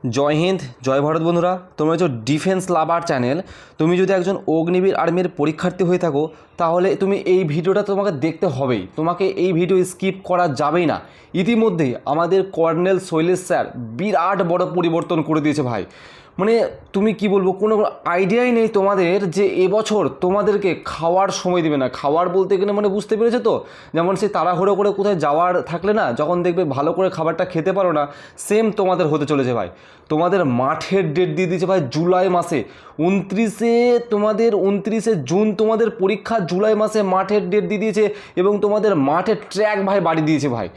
জয় হিন্দ, জয় ভারত বন্ধুরা। তোমরা হচ্ছে ডিফেন্স লাভার চ্যানেল। তুমি যদি একজন অগ্নিবীর আর্মির পরীক্ষার্থী হয়ে থাকো তাহলে তুমি এই ভিডিওটা তোমাকে দেখতে হবেই, তোমাকে এই ভিডিও স্কিপ করা যাবেই না। ইতিমধ্যেই আমাদের কর্নেল শৈলেশ স্যার বিরাট বড় পরিবর্তন করে দিয়েছে ভাই। মানে তুমি কি বলবো, কোনো আইডিয়াই নেই তোমাদের যে এবছর তোমাদেরকে খাওয়ার সময় দেবে না। খাওয়ার বলতে গেলে মানে বুঝতে পেরেছো তো, যেমন সেই তাড়াহুড়ো করে কোথায় যাওয়ার থাকলে না, যখন দেখবে ভালো করে খাবারটা খেতে পারো না, সেম তোমাদের হতে চলেছে ভাই। তোমাদের মাঠের ডেট দিয়ে দিয়েছে ভাই জুলাই মাসে 29শে জুন তোমাদের পরীক্ষা। জুলাই মাসে মাঠের ডেট দিয়ে দিয়েছে এবং তোমাদের মাঠের ট্র্যাক ভাই বাড়িয়ে দিয়েছে ভাই।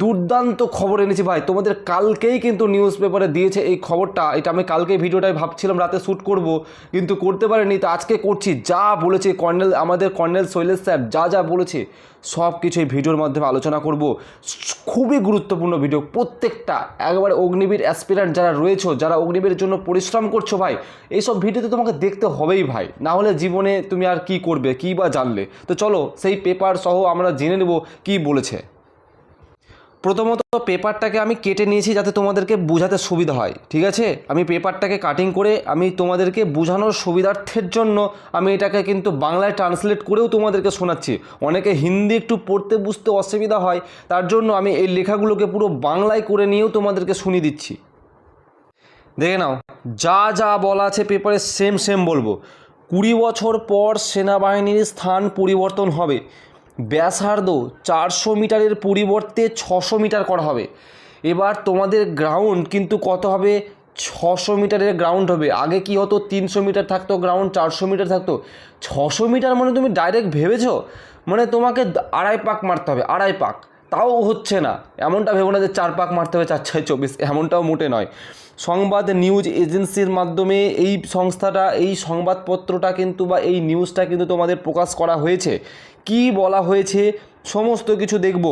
দুর্দান্ত খবর এনেছি ভাই তোমাদের। কালকেই কিন্তু নিউজ পেপারে দিয়েছে এই খবরটা। এটা আমি কালকেই ভিডিওটাই ভাবছিলাম রাতে শ্যুট করব, কিন্তু করতে পারিনি, তো আজকে করছি। যা বলেছে আমাদের কর্নেল শৈলেশ স্যার যা বলেছে সব কিছু এই ভিডিওর মাধ্যমে আলোচনা করব। খুবই গুরুত্বপূর্ণ ভিডিও প্রত্যেকটা। একবারে অগ্নিবীর অ্যাসপিরেন্ট যারা রয়েছো, যারা অগ্নিবীরের জন্য পরিশ্রম করছো ভাই, এইসব ভিডিওতে তোমাকে দেখতে হবেই ভাই, না হলে জীবনে তুমি আর কি করবে, কী বা জানলে। তো চলো সেই পেপার সহ আমরা জেনে নেব কি বলেছে। প্রথমত পেপারটাকে আমি কেটে নিয়েছি যাতে তোমাদেরকে বোঝাতে সুবিধা হয়, ঠিক আছে। আমি পেপারটাকে কাটিং করে আমি তোমাদেরকে বোঝানোর সুবিধার্থের জন্য আমি এটাকে কিন্তু বাংলায় ট্রান্সলেট করেও তোমাদেরকে শোনাচ্ছি। অনেকে হিন্দি একটু পড়তে বুঝতে অসুবিধা হয়, তার জন্য আমি এই লেখাগুলোকে পুরো বাংলায় করে নিয়েও তোমাদেরকে শুনিয়ে দিচ্ছি। দেখে নাও, যা বলা আছে পেপারে সেম বলবো। 20 বছর পর সেনাবাহিনীর স্থান পরিবর্তন হবে। ব্যাসার্ধ 400 মিটারের পরিবর্তে 600 মিটার করা হবে। এবার তোমাদের গ্রাউন্ড কিন্তু কত হবে? 600 মিটারের গ্রাউন্ড হবে। আগে কি হতো, 300 মিটার থাকতো গ্রাউন্ড, 400 মিটার থাকতো। 600 মিটার মানে তুমি ডাইরেক্ট ভেবেছো মানে তোমাকে 2.5 পাক মারতে হবে, 2.5 পাক। তাও হচ্ছে না, এমনটা ভেবো না যে 4 পাক মারতে হবে 4×24, এমনটাও মোটে নয়। সংবাদ নিউজ এজেন্সির মাধ্যমে এই সংস্থাটা, এই সংবাদপত্রটা কিন্তু বা এই নিউজটা কিন্তু তোমাদের প্রকাশ করা হয়েছে। কি বলা হয়েছে সমস্ত কিছু দেখব।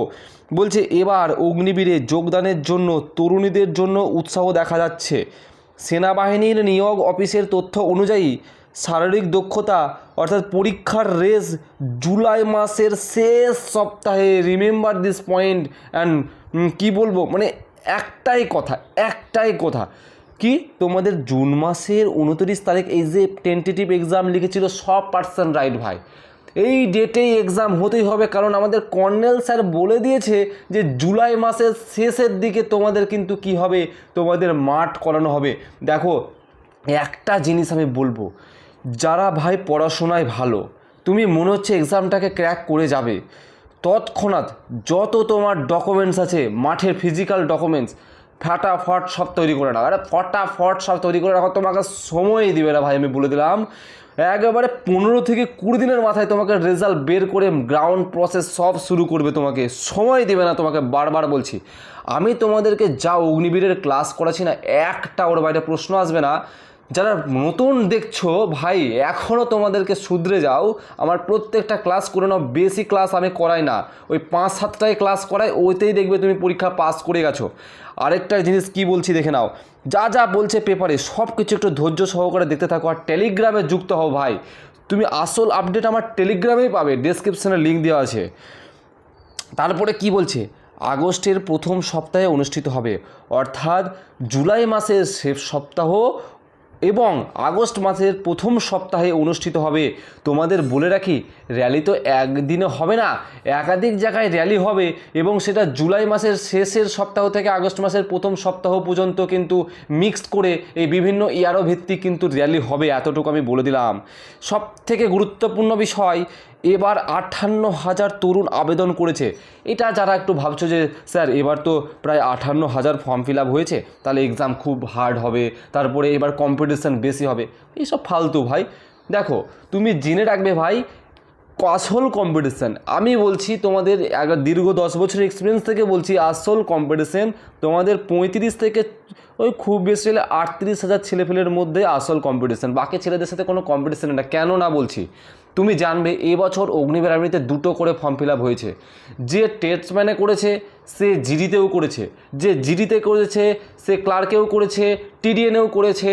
বলছে এবার অগ্নিবীরে যোগদানের জন্য তরুণীদের জন্য উৎসাহ দেখা যাচ্ছে। সেনাবাহিনীর নিয়োগ অফিসের তথ্য অনুযায়ী শারীরিক দক্ষতা অর্থাৎ পরীক্ষার রেস জুলাই মাসের শেষ সপ্তাহে। রিমেম্বার দিস পয়েন্ট অ্যান্ড কী বলবো, মানে একটাই কথা কি, তোমাদের জুন মাসের 29 তারিখ এই যে টেন্টেটিভ এক্সাম লিখেছিল 100% রাইট ভাই। এই ডেটেই এক্সাম হতেই হবে, কারণ আমাদের কর্নেল স্যার বলে দিয়েছে যে জুলাই মাসের শেষের দিকে তোমাদের কিন্তু কি হবে, তোমাদের মাঠ করানো হবে। দেখো একটা জিনিস আমি বলবো, যারা ভাই পড়াশোনায় ভালো, তুমি মনে হচ্ছে এক্সামটাকে ক্র্যাক করে যাবে, তৎক্ষণাৎ যত তোমার ডকুমেন্টস আছে, মাঠের ফিজিক্যাল ডকুমেন্টস ফটাফট সব তৈরি করে রাখো। আরে ফটাফট সব তৈরি করে রাখো, তোমাকে সময়ই দিবে না ভাই, আমি বলে দিলাম। একেবারে 15 থেকে 20 দিনের মাথায় তোমাকে রেজাল্ট বের করে গ্রাউন্ড প্রসেস সব শুরু করবে, তোমাকে সময় দেবে না, তোমাকে বারবার বলছি। আমি তোমাদেরকে যা অগ্নিবীরের ক্লাস করাছি না, একটা ওর বাইরে প্রশ্ন আসবে না। যারা নতুন দেখছো ভাই, এখনও তোমাদেরকে শুধরে যাও। আমার প্রত্যেকটা ক্লাস করে নাও, বেশি ক্লাস আমি করাই না, ওই 5-7টাই ক্লাস করাই, ওইতেই দেখবে তুমি পরীক্ষা পাস করে গেছো। আরেকটা জিনিস কি বলছি দেখে নাও, যা বলছে পেপারে সব কিছু একটু ধৈর্য সহকারে দেখতে থাকো, আর টেলিগ্রামে যুক্ত হও ভাই। তুমি আসল আপডেট আমার টেলিগ্রামেই পাবে, ডেসক্রিপশনে লিঙ্ক দেওয়া আছে। তারপরে কি বলছে, আগস্টের প্রথম সপ্তাহে অনুষ্ঠিত হবে, অর্থাৎ জুলাই মাসের শেষ সপ্তাহ এবং আগস্ট মাসের প্রথম সপ্তাহে অনুষ্ঠিত হবে। তোমাদের বলে রাখি, র্যালি তো একদিনে হবে না, একাধিক জায়গায় র্যালি হবে, এবং সেটা জুলাই মাসের শেষের সপ্তাহ থেকে আগস্ট মাসের প্রথম সপ্তাহ পর্যন্ত কিন্তু মিক্সড করে এই বিভিন্ন ইয়ারও ভিত্তিক কিন্তু র্যালি হবে, এতটুকু আমি বলে দিলাম। সব থেকে গুরুত্বপূর্ণ বিষয়, এবার 58,000 তরুণ আবেদন করেছে। এটা যারা একটু ভাবছো যে স্যার এবার তো প্রায় 58,000 ফর্ম ফিল আপ হয়েছে, তাহলে এক্সাম খুব হার্ড হবে, তারপরে এবার কম্পিটিশান বেশি হবে, এইসব ফালতু ভাই। দেখো তুমি জেনে রাখবে ভাই, আসল কম্পিটিশান আমি বলছি তোমাদের, দীর্ঘ 10 বছরের এক্সপিরিয়েন্স থেকে বলছি, আসল কম্পিটিশান তোমাদের 35 থেকে ওই খুব বেশি হলে 38,000 ছেলেপেলের মধ্যে আসল কম্পিটিশান। বাকি ছেলেদের সাথে কোনো কম্পিটিশান না। কেন না বলছি, তুমি জানবে এবছর অগ্নিবীর আর্মিতে 2টো করে ফর্ম ফিল আপ হয়েছে। যে টেস্টম্যানে করেছে সে জিডিতেও করেছে, যে জিডিতে করেছে সে ক্লার্কেও করেছে, টিডিএনেও করেছে,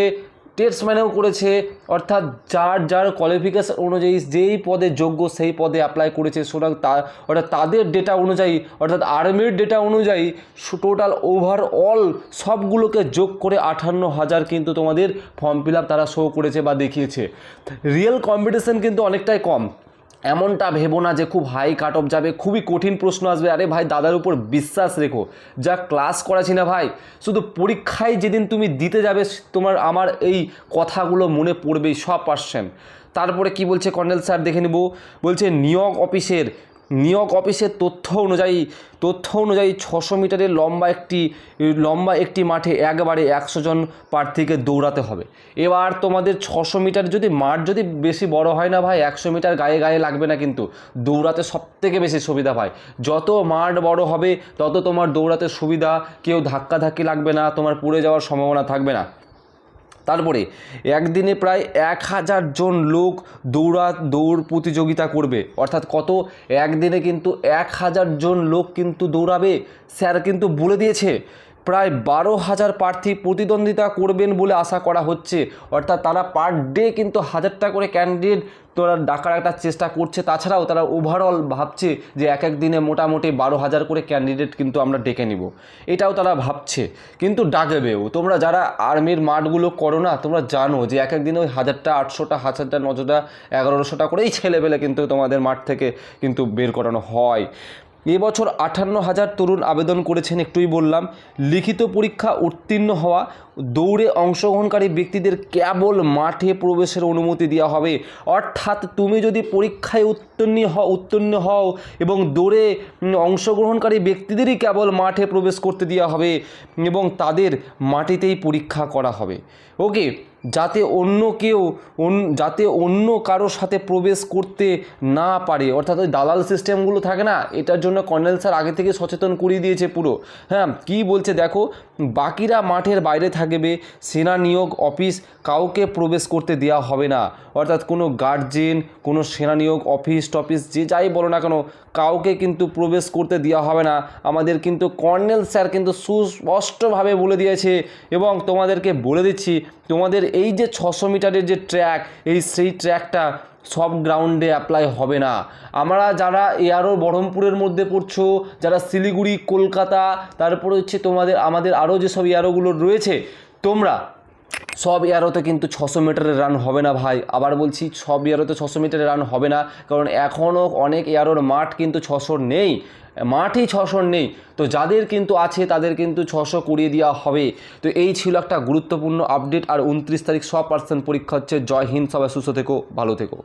টেস্টম্যানেও করেছে, অর্থাৎ যার যার কোয়ালিফিকেশন অনুযায়ী যেই পদে যোগ্য সেই পদে অ্যাপ্লাই করেছে, সুতরাং অর্থাৎ তাদের ডেটা অনুযায়ী, অর্থাৎ আর্মির ডেটা অনুযায়ী টোটাল ওভারঅল সবগুলোকে যোগ করে 58,000 কিন্তু তোমাদের ফর্ম ফিল আপ তারা শো করেছে বা দেখিয়েছে। রিয়েল কম্পিটিশন কিন্তু অনেকটাই কম। এমনটা ভেবো না যে খুব হাই কাট অফ যাবে, খুবই কঠিন প্রশ্ন আসবে। আরে ভাই, দাদার উপর বিশ্বাস রেখো, যা ক্লাস করাছি না ভাই, শুধু পরীক্ষায় যেদিন তুমি দিতে যাবে তোমার আমার এই কথাগুলো মনে পড়বেই 100%। তারপরে কি বলছে কর্নেল স্যার দেখে নেব। বলছে নিয়োগ অফিসের তথ্য অনুযায়ী 600 মিটারের লম্বা একটি মাঠে একবারে 100 জন প্রার্থীকে দৌড়াতে হবে। এবার তোমাদের 600 মিটার যদি মাঠ যদি বেশি বড় হয় না ভাই, 100 মিটার গায়ে লাগবে না, কিন্তু দৌড়াতে সবথেকে বেশি সুবিধা ভাই। যত মাঠ বড় হবে তত তোমার দৌড়াতে সুবিধা, কেউ ধাক্কাধাক্কি লাগবে না, তোমার পড়ে যাওয়ার সম্ভাবনা থাকবে না। তারপরে একদিনে প্রায় 1000 জন লোক দৌড় প্রতিযোগিতা করবে। অর্থাৎ কত, একদিনে কিন্তু 1000 জন লোক কিন্তু দৌড়াবে। স্যার কিন্তু বলে দিয়েছে প্রায় 12,000 প্রার্থী প্রতিদ্বন্দ্বিতা করবেন বলে আশা করা হচ্ছে। অর্থাৎ তারা পার ডে কিন্তু 1000টা করে ক্যান্ডিডেট তোরা ডাকার একটা চেষ্টা করছে। তাছাড়াও তারা ওভারঅল ভাবছে যে এক দিনে মোটামুটি 12,000 করে ক্যান্ডিডেট কিন্তু আমরা ডেকে নিব, এটাও তারা ভাবছে। কিন্তু ডাকবেও। তোমরা যারা আর্মির মাঠগুলো করো না, তোমরা জানো যে এক দিনে ওই 1000টা, 800টা, 1000টা, 900টা, 1100টা করেই ছেলেবেলে কিন্তু তোমাদের মাঠ থেকে কিন্তু বের করানো হয়। এবছর 58,000 তরুণ আবেদন করেছেন, একটুই বললাম। লিখিত পরীক্ষা উত্তীর্ণ হওয়া, দৌড়ে অংশগ্রহণকারী ব্যক্তিদের কেবল মাঠে প্রবেশের অনুমতি দেওয়া হবে। অর্থাৎ তুমি যদি পরীক্ষায় উত্তীর্ণ হও এবং দৌড়ে অংশগ্রহণকারী ব্যক্তিদেরই কেবল মাঠে প্রবেশ করতে দেওয়া হবে এবং তাদের মাটিতেই পরীক্ষা করা হবে। ওকে, যাতে অন্য কারোর সাথে প্রবেশ করতে না পারে। অর্থাৎ ওই দালাল সিস্টেমগুলো থাকে না, এটার জন্য কর্নেল স্যার আগে থেকে সচেতন করিয়ে দিয়েছে পুরো। হ্যাঁ, কি বলছে দেখো, বাকিরা মাঠের বাইরে থাকবে। সেনা নিয়োগ অফিস কাউকে প্রবেশ করতে দেওয়া হবে না। অর্থাৎ কোনো গার্জেন, কোনো সেনা নিয়োগ অফিস যে যাই বলো না কেন, কাউকে কিন্তু প্রবেশ করতে দেওয়া হবে না। আমাদের কিন্তু কর্নেল স্যার কিন্তু সুস্পষ্টভাবে বলে দিয়েছে। এবং তোমাদেরকে বলে দিচ্ছি, তোমাদের এই যে 600 মিটারের যে ট্র্যাক, সেই ট্র্যাকটা সব গ্রাউন্ডে অ্যাপ্লাই হবে না। আমরা যারা এআরও বহরমপুরের মধ্যে পড়ছো, যারা শিলিগুড়ি, কলকাতা, তারপরে হচ্ছে আমাদের আরও যেসব এআরওগুলো রয়েছে, তোমরা সব এআরওতে কিন্তু 600 মিটারের রান হবে না ভাই। আবার বলছি, সব এআরওতে 600 মিটারের রান হবে না, কারণ এখনও অনেক এআরওর মাঠ কিন্তু 600 নেই, মাঠই 600 নেই। তো যাদের কিন্তু আছে তাদের কিন্তু 600 করিয়ে দেওয়া হবে। তো এই ছিল একটা গুরুত্বপূর্ণ আপডেট। আর 29 তারিখ 100% পরীক্ষা হচ্ছে। জয় হিন্দ, সবাই সুস্থ থেকো, ভালো থেকো।